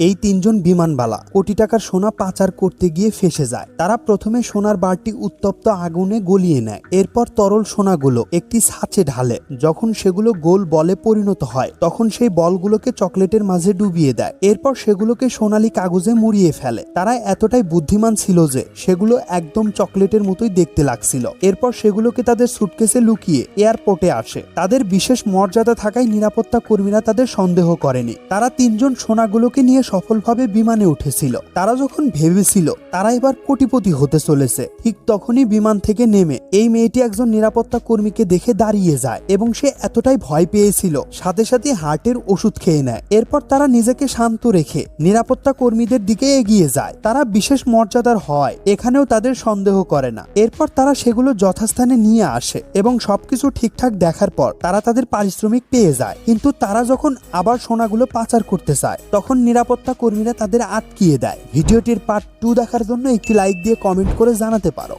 এই তিনজন বিমানবালা কোটি টাকার সোনা পাচার করতে গিয়ে ফেঁসে যায়। তারা প্রথমে সোনার বারটি উত্তপ্ত আগুনে গলিয়ে নেয়, এরপর তরল সোনাগুলো একটি ছাঁচে ঢালে। যখন সেগুলো গোল বলে পরিণত হয় তখন সেই বলগুলোকে চকলেটের মাঝে ডুবিয়ে দেয়, এরপর সেগুলোকে সোনালী কাগজে মুড়িয়ে ফেলে। তারা এতটাই বুদ্ধিমান ছিল যে সেগুলো একদম চকলেটের মতোই দেখতে লাগছিল। এরপর সেগুলোকে তাদের সুটকেসে লুকিয়ে এয়ারপোর্টে আসে। তাদের বিশেষ মর্যাদা থাকায় নিরাপত্তা কর্মীরা তাদের সন্দেহ করেনি। তারা তিনজন সোনাগুলোকে নিয়ে সফলভাবে বিমানে উঠেছিল। তারা যখন ভেবেছিল তারা এবার কোটিপতি হতে চলেছে, ঠিক তখনই বিমান থেকে নেমে এই মেয়েটি একজন নিরাপত্তা কর্মীকে দেখে দাঁড়িয়ে যায় এবং সে এতটাই ভয় পেয়েছিল সাথে সাথে হার্টের ওষুধ খেয়ে নেয়। এরপর তারা নিজেকে শান্ত রেখে নিরাপত্তা কর্মীদের দিকে এগিয়ে যায়। তারা বিশেষ মর্যাদার হয় এখানেও তাদের সন্দেহ করে না। এরপর তারা সেগুলো যথাস্থানে নিয়ে আসে এবং সবকিছু ঠিকঠাক দেখার পর তারা তাদের পারিশ্রমিক পেয়ে যায়। কিন্তু তারা যখন আবার সোনাগুলো পাচার করতে চায় তখন নিরাপত্তা কর্মীরা তাদের আটকিয়ে দেয়। ভিডিওটির পার্ট 2 দেখার জন্য একটি লাইক দিয়ে কমেন্ট করে জানাতে পারো।